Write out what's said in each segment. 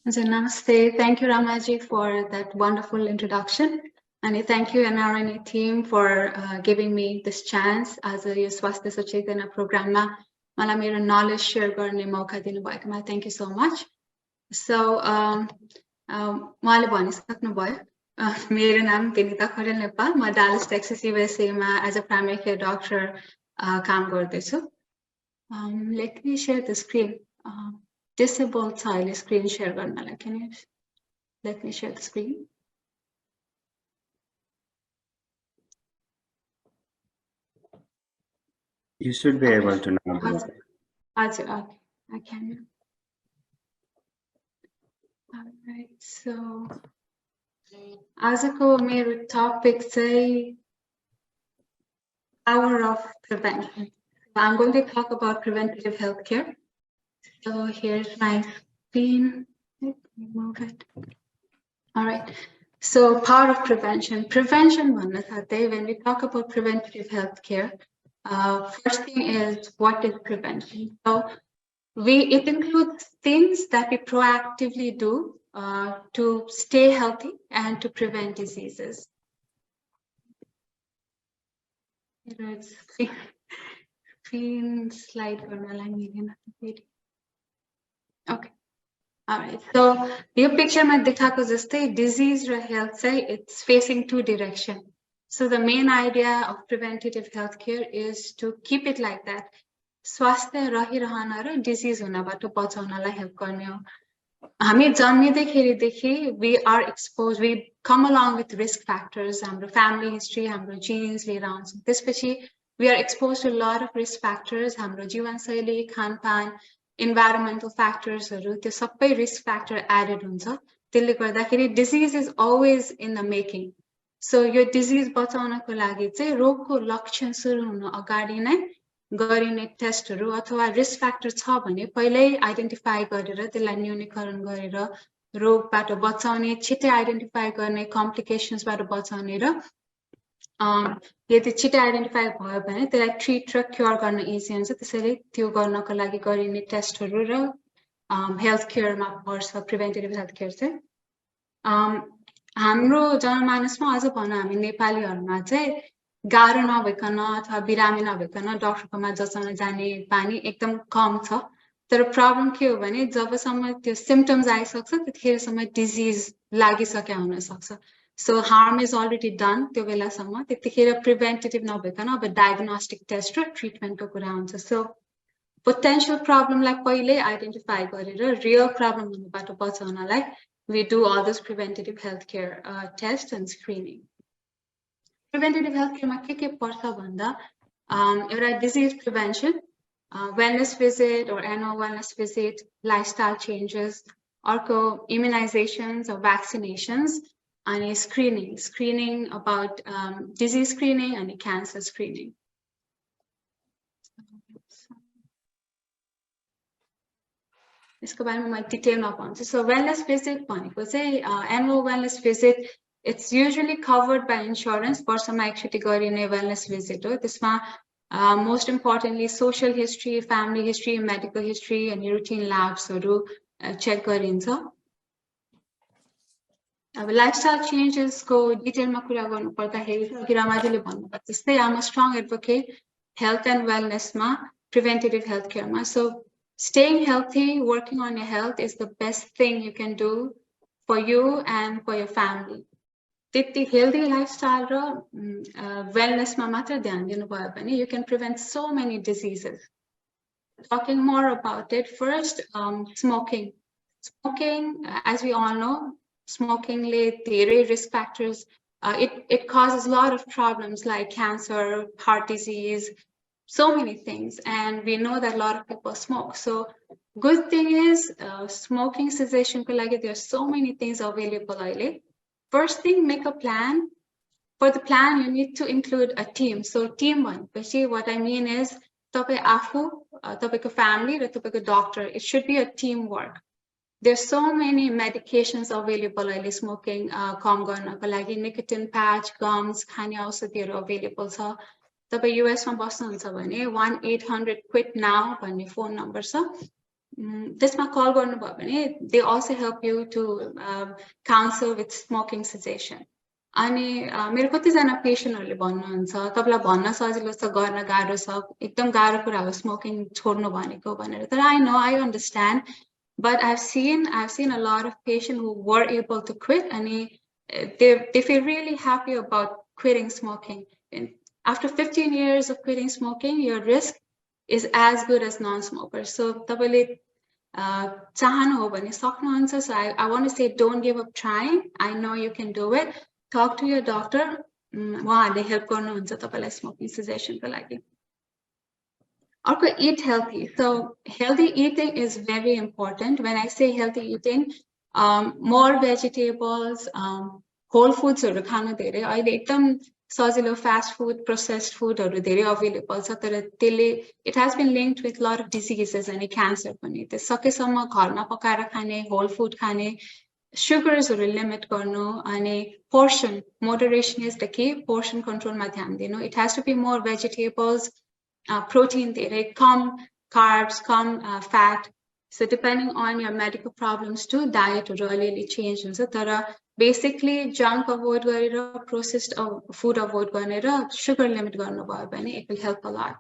Namaste. Thank you, Ramaji, for that wonderful introduction. And thank you, NRN team, for giving me this chance as a Swasthya Sachetana program. मलाई मेरो knowledge share गर्ने मौका दिनुभएकोमा thank you so much. So, उहाँले भनिसक्नुभयो मेरो नाम Binita Kharel Nepal, म Dallas, Texas, USA मा as a primary care doctor काम गर्दैछु. Let me share the screen. Disabled tile screen share गर्नलाई. Can you let me share the screen? You should be able to now. Okay, I can. All right, so आजको मेरो topic चाहिँ power of prevention. I'm going to talk about preventative healthcare. So here's my screen. Let me move it. All right. So power of prevention. Prevention, when we talk about preventative healthcare, first thing is what is prevention? So it includes things that we proactively do to stay healthy and to prevent diseases. Screen slide. Okay. All right. So your picture disease or health say it's facing two directions. So the main idea of preventative healthcare is to keep it like that. Swasthya rahirahana ra disease hunaबाट बचाउनलाई help गर्ने हो. हामी जन्मिँदैखेरिदेखि we are exposed, we come along with risk factors, हाम्रो family history, हाम्रो genes लिएर आउँछौँ. त्यसपछि we are exposed to a lot of risk factors, हाम्रो जीवनशैली, खानपान, environmental factors, त्यो सबै risk factor added हुन्छ. त्यसले गर्दाखेरि disease is always in the making. So यो disease बचाउनको लागि चाहिँ रोगको लक्षण सुरु हुनु अगाडि नै गरिने टेस्टहरु अथवा risk factor छ भने पहिल्यै identify गरेर त्यसलाई न्यूनीकरण गरेर रोगबाट बचाउने, छिटै identify गर्ने, complications बाट बचाउने र यदि छिटै identify भयो भने त्यसलाई treat र cure गर्न easy हुन्छ. त्यसैले त्यो गर्नको लागि गरिने टेस्टहरु र healthcare मा पर्छ preventative healthcare चाहिँ. हाम्रो जनमानसमा अझ भन्न हामी नेपालीहरुमा चाहिँ गाह्रो नभइकन अथवा बिरामी नभइकन डाक्टरकोमा जचाउन जाने बानी एकदम कम छ. तर प्रब्लम के हो भने जबसम्म त्यो सिम्पटम्स आइसक्छ त्यतिखेरसम्म डिजिज लागिसक्या हुन सक्छ. So harm is already done त्यो बेलासम्म. त्यतिखेर प्रिभेन्टिभ नभइकन अब डायग्नोस्टिक टेस्ट र ट्रिटमेन्टको कुरा हुन्छ. So potential problem लाई पहिले आइडेन्टिफाई गरेर रियल प्रब्लम हुनबाट बचाउनलाई we do all this preventative healthcare tests and screening. Preventative healthcare मा के पर्छ भन्दा एउटा disease prevention, wellness visit or annual wellness visit, lifestyle changes, अर्को immunizations or vaccinations, and screening about disease screening and cancer screening. यसको बारेमा म डिटेलमा भन्छु. So wellness visit भनेको चाहिँ annual wellness visit, it's usually covered by insurance. वर्षमा एकचोटि गरिने wellness visit हो. त्यसमा most importantly social history, family history, medical history and routine labsहरु check गरिन्छ. अब lifestyle changes को डिटेलमा कुरा गर्नु पर्दाखेरि रमाजीले भन्नुभयो जस्तै I'm a strong advocate health and wellness मा preventative healthcare मा. So staying healthy, working on your health is the best thing you can do for you and for your family. त्यति healthy lifestyle र wellness मा मात्र ध्यान दिनुभयो भने you can prevent so many diseases. Talking more about it, first smoking. Smoking, as we all know, smoking धेरै risk factors. It causes a lot of problems like cancer, heart disease, so many things, and we know that a lot of people smoke. So good thing is smoking cessation ko lagi there are so many things available अहिले. First thing, make a plan. For the plan you need to include a team. So team भनेपछि what I mean is तपाई आफू, तपाईको family र तपाईको doctor, it should be a teamwork. There's so many medications available अहिले smoking कम गर्नको लागि, nicotine patch, gums, खाने औषधिहरु available छ. तपाईं US मा बस्नुहुन्छ भने 1-800-QUIT-NOW भन्ने phone number छ. त्यसमा कल गर्नुभयो भने they also help you to counsel with smoking cessation. अनि मेरो कतिजना पेशेन्टहरूले भन्नुहुन्छ तपाईलाई भन्न सजिलो छ गर्न गाह्रो छ एकदम गाह्रो कुरा हो स्मोकिङ छोड्नु भनेको भनेर तर I know I understand but I've seen a lot of patients who were able to quit and they feel really happy about quitting smoking. And after 15 years of quitting smoking, your risk is as good as non-smokers. So तपाईले चाहनु हो भने सक्नुहुन्छ. So I want to say don't give up trying. I know you can do it. Talk to your doctor. उहाँहरूले help गर्नुहुन्छ तपाईलाई smoking सेसेसनको लागि. Also, eat healthy. So healthy eating is very important. When I say healthy eating, more vegetables, whole foods are धेरै अहिले एकदम सजिलो fast food, processed food are धेरै available छ तर त्यसले it has been linked with a lot of diseases and cancer पनि. त्यो सकेसम्म घरमा पकाएर खाने, whole food खाने, sugars are limit गर्नु अनि portion moderation is the key. Portion control मा ध्यान दिनु. It has to be more vegetables. Protein, come carbs, come fat. So depending on your medical problems too, diet will really change. So basically junk avoid garera, processed food avoid garera, sugar limit garnu bhayo bhane it will help a lot.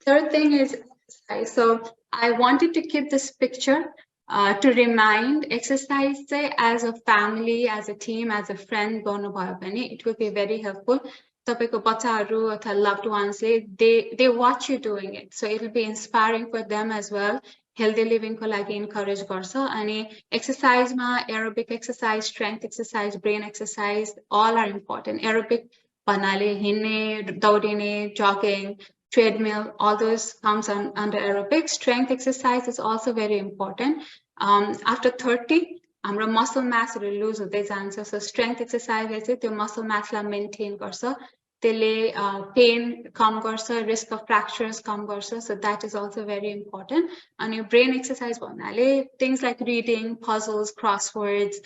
Third thing is exercise. So I wanted to keep this picture to remind exercise as a family, as a team, as a friend garnu bhayo bhane it will be very helpful. तपाईको बच्चाहरु अथवा loved ones they watch you doing it, so it will be inspiring for them as well. Healthy living को लागि encourage गर्छ अनि exercise मा aerobic exercise, strength exercise, brain exercise all are important. Aerobic भन्नाले हिँड्ने, दौडिने, jogging, treadmill, all those comes under aerobic. Strength exercise is also very important. After 30 हाम्रो muscle mass lose हुँदै जान्छ. So strength exercise ले चाहिँ त्यो muscle mass लाई maintain गर्छ. त्यसले pain कम गर्छ, risk of fractures कम गर्छ. So that is also very important. अनि brain exercise भन्नाले things like reading, puzzles, crosswords,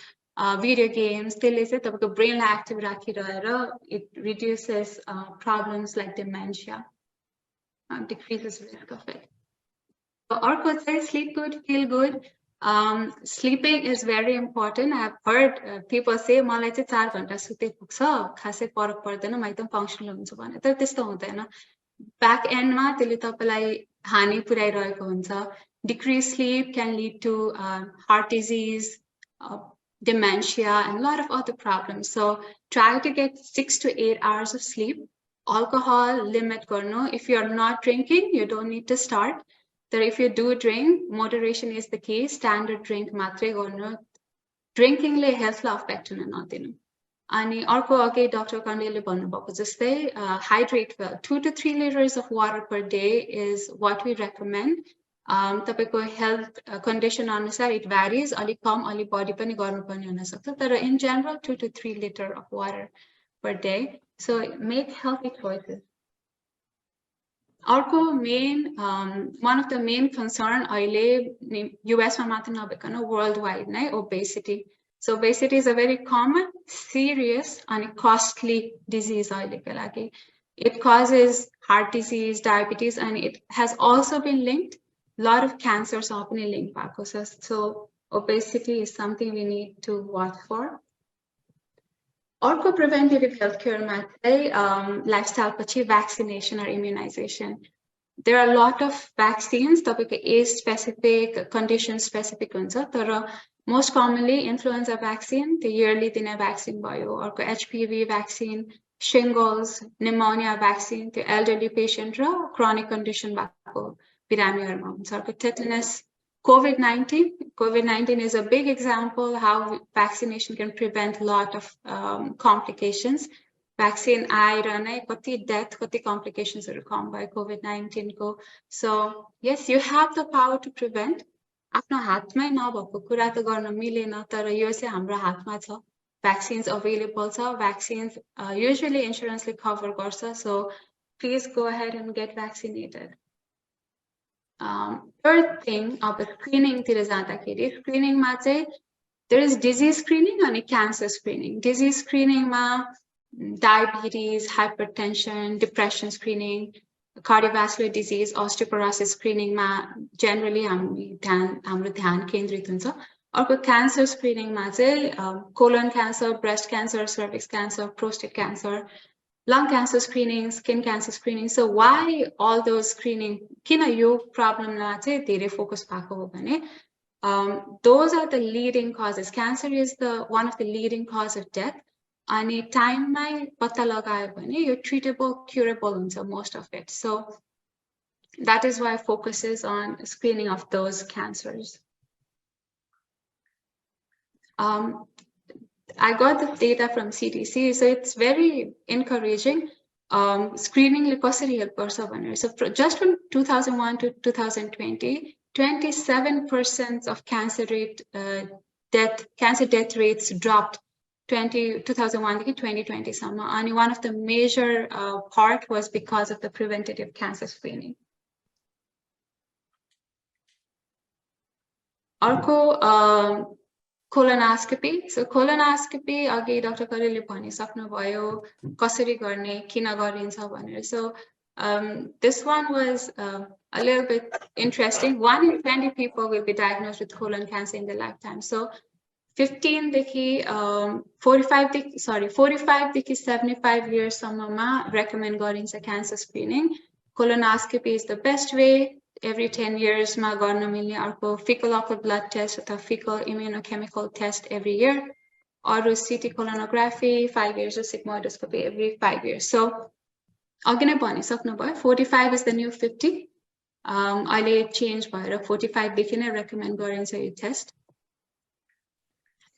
video games, त्यसले चाहिँ तपाईको brain लाई active राखिरहेर it reduces problems like dementia, decreases risk of it. So अर्को चाहिँ sleep good, feel good. Sleeping is very important. I have heard people say मलाई चाहिँ 4 घण्टा सुते पुग्छ खासै फरक पर्दैन म एकदम फंक्शनल हुन्छु भने तर त्यस्तो हुँदैन. Back end मा त्यसले तपाईलाई हानि पुर्याइरहेको हुन्छ. Decreased sleep can lead to heart disease, dementia and a lot of other problems. So try to get 6 to 8 hours of sleep. Alcohol limit गर्नु. If you are not drinking, you don't need to start. That if you do drink, moderation is the key. Standard drink matrai garnu. Drinking le health la affect huna nadinu. Ani arko age Dr. Kandele bhannu bhako jastai hydrate well. 2 to 3 liters of water per day is what we recommend. Tapeko health condition anusar it varies. Ali kam ali body pani garnu parne huna sakcha. Tara in general 2 to 3 liter of water per day. So make healthy choices. अर्को main one of the main concern अहिले US मा मात्र नभइकन worldwide नै obesity. So obesity is a very common, serious and costly disease अहिलेको लागि. It causes heart disease, diabetes and it has also been linked lot of cancers are पनि linked भएको छ. So obesity is something we need to watch for. अर्को preventative healthcare मा चाहिँ lifestyle पछि vaccination or immunization. There are a lot of vaccines, तपाईको age specific, condition specific हुन्छ तर most commonly influenza vaccine, the yearly दिने vaccine भयो. अर्को HPV vaccine, shingles, pneumonia vaccine, the elderly patient र chronic condition भएको बिरामीहरुमा हुन्छ. अर्को tetanus, COVID-19 is a big example how vaccination can prevent a lot of complications. Vaccine आएर नै कति death, कति complications हरु कम भयो COVID-19 को. So yes, you have the power to prevent. आफ्नो हातमै नभएको कुरा त गर्न मिलेन तर यो चाहिँ हाम्रो हातमा छ. Vaccines available छ. Vaccines usually insurance ले cover गर्छ. So please go ahead and get vaccinated. Third thing of the screening तिर जाँदाखेरि screening मा चाहिँ there is disease screening and cancer screening. Disease screening मा diabetes, hypertension, depression screening, cardiovascular disease, osteoporosis screening मा generally हाम्रो ध्यान केन्द्रित हुन्छ। अर्को cancer screening मा चाहिँ colon cancer, breast cancer, cervix cancer, prostate cancer, lung cancer screening, skin cancer screening. So why all those screening? किन यो problem मा चाहिँ धेरै focus भएको हो भने those are the leading causes. Cancer is one of the leading cause of death. अनि टाइममै पत्ता लगायो भने यो treatable, curable हुन्छ most of it. So that is why focuses on screening of those cancers. I got the data from CDC, so it's very encouraging. Screening le कसरी help गर्छ भनेर. So just from 2001 to 2020, 27% of cancer death rates dropped 2001 to 2020 सम्म. And one of the major part was because of the preventative cancer screening. अर्को colonoscopy. So colonoscopy अघि Dr. Kharel भनिसक्नुभयो कसरी गर्ने किन गरिन्छ भनेर. So this one was a little bit interesting. 1 in 20 people will be diagnosed with colon cancer in their lifetime. So 15 देखि 45 देखि 75 years सम्ममा recommend गरिन्छ cancer screening. Colonoscopy is the best way. Every 10 years मा गर्न मिल्ने. अर्को fecal occult blood test अथवा fecal immunochemical test every year. अरु CT colonography 5 years or sigmoidoscopy every 5 years. So अघि नै भनिसक्नुभयो 45 is the new 50. अहिले change भएर 45 देखि नै recommend गरिन्छ यो test.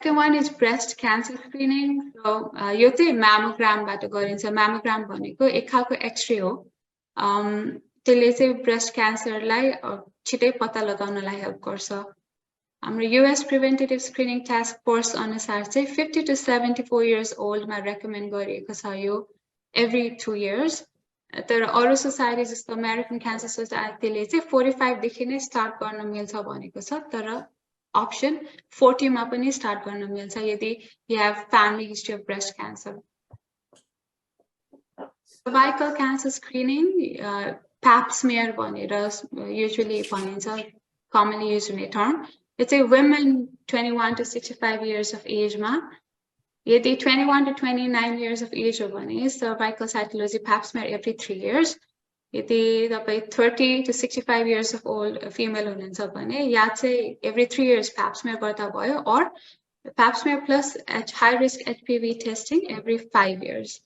Second one is breast cancer screening. So यो चाहिँ mammogram बाट गरिन्छ. Mammogram भनेको एक खालको x-ray हो. त्यसले चाहिँ breast cancer लाई छिटै पत्ता लगाउनलाई help गर्छ. हाम्रो US preventative screening task force अनुसार चाहिँ 50 to 74 years old मा recommend गरिएको छ यो every 2 years. तर अरु society जस्तो American Cancer Society ले चाहिँ 45 देखि नै start गर्न मिल्छ भनेको छ. तर option 40 मा पनि start गर्न मिल्छ यदि you have family history of breast cancer. Cervical cancer screening pap smear भनेर usually भनिन्छ, commonly used in a term. It's a women 21 to 65 years of age मा यदि 21 to 29 years of age हो भने cervical cytology pap smear every 3 years. यदि तपाई 30 to 65 years of old female हुनुहुन्छ भने या चाहिँ every 3 years pap smear गर्दा भयो or pap smear plus high risk HPV testing every 5 years.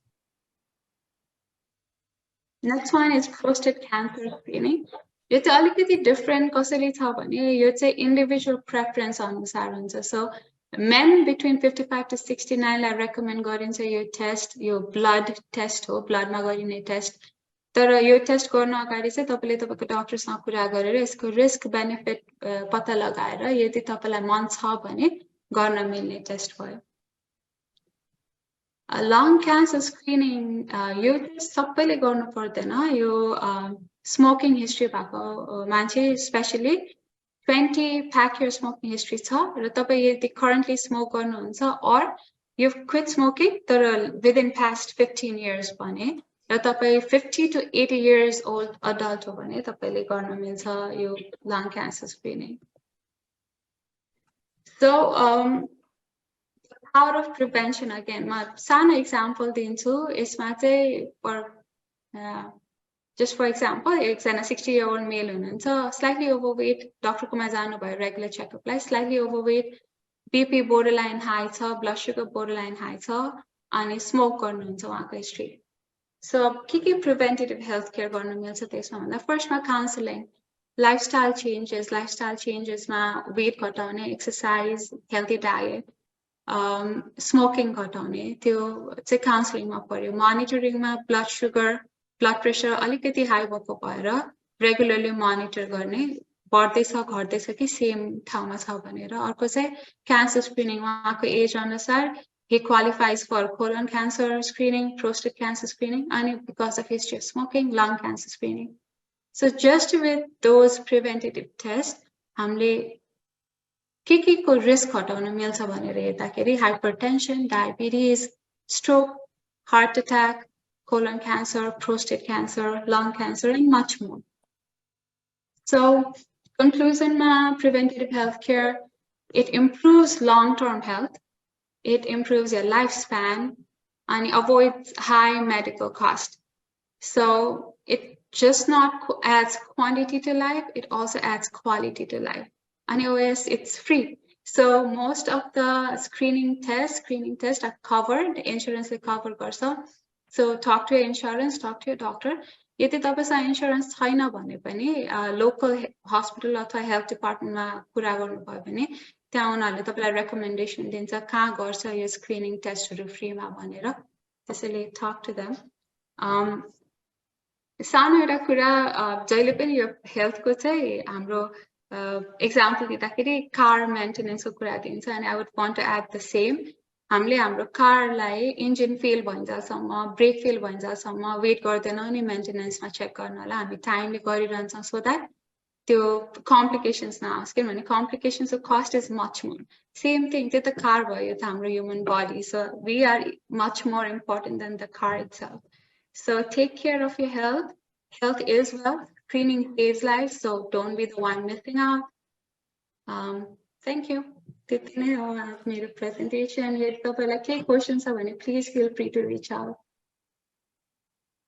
Next one is prostate cancer screening. यो चाहिँ अलिकति different कसरी छ भने यो चाहिँ individual preference अनुसार हुन्छ. So men between 55 to 69 लाई recommend गरिन्छ यो test. यो blood test हो, blood मा गरिने test. तर यो test गर्न अगाडि चाहिँ तपाईले तपाईको डाक्टरसँग कुरा गरेर यसको risk benefit पत्ता लगाएर यदि तपाईलाई मन छ भने गर्न मिल्ने test भयो. Lung cancer screening यो सबैले गर्नु पर्दैन. यो smoking history भएको मान्छे especially 20 pack year smoking history छ र तपाई यदि currently smoke गर्नुहुन्छ or you've quit smoking तर within past 15 years भने र तपाई 50 to 80 years old adult हो भने तपाईले गर्न मिल्छ यो lung cancer screening. So power of prevention again ma सानो example दिन्छु. यसमा चाहिँ just for example एकजना 60-year-old male हुनुहुन्छ, slightly overweight, doctor कोमा जानु भयो regular checkup लाई, slightly overweight, BP borderline high छ, blood sugar borderline high छ अनि smoke गर्नुहुन्छ उहाँको history. So के preventative health care गर्न मिल्छ त्यसमा भन्दा first मा counseling, lifestyle changes मा weight घटाउने, exercise, healthy diet, smoking घटाउने त्यो चाहिँ counseling मा पर्यो. Monitoring मा blood sugar, blood pressure अलिकति high भएको भएर regularly monitor गर्ने, बढ्दैछ घट्दैछ कि same ठाउँमा छ भनेर. अर्को चाहिँ cancer screening उहाँको age अनुसार he qualifies for colon cancer screening, prostate cancer screening, and because of history of smoking, lung cancer screening. So just with those preventative tests, हामीले के को risk घटाउन मिल्छ भनेर हेर्दाखेरि hypertension, diabetes, stroke, heart attack, colon cancer, prostate cancer, lung cancer, and much more. So, conclusion, preventative healthcare, it improves long-term health, it improves your lifespan, and it avoids high medical cost. So it just not adds quantity to life, it also adds quality to life. And OS, it's free. So most of the screening tests are covered, the insurance will cover गर्छ. So talk to your insurance, talk to your doctor. यदि तपाईसँग insurance छैन भने पनि local hospital अथवा health डिपार्टमेन्टमा कुरा गर्नुभयो भने त्यहाँ उनीहरूले तपाईलाई रेकमेन्डेसन दिन्छ कहाँ गर्छ यो स्क्रिनिङ टेस्टहरु फ्रीमा भनेर. त्यसैले talk to them. सानो एउटा कुरा जहिले पनि यो हेल्थको चाहिँ हाम्रो एक्जाम्पल दिँदाखेरि कार मेन्टेनेन्सको कुरा दिन्छ अनि I would want to add the same. हामीले हाम्रो कारलाई इन्जिन फेल भइन्जेलसम्म ब्रेक फेल भइन्जेलसम्म वेट गर्दैनौँ नि मेन्टेनेन्समा चेक गर्नलाई. हामी टाइमले गरिरहन्छौँ सो द्याट त्यो कम्प्लिकेसन्स नआओस्. किनभने कम्प्लिकेसन्सको cost is much more. Same thing त्यो त कार भयो त हाम्रो human body. So we are much more important than the car itself. So take care of your health. Health is wealth. Screening saves lives, so don't be the one missing out. Thank you. This is my presentation. If you have any questions, please feel free to reach out.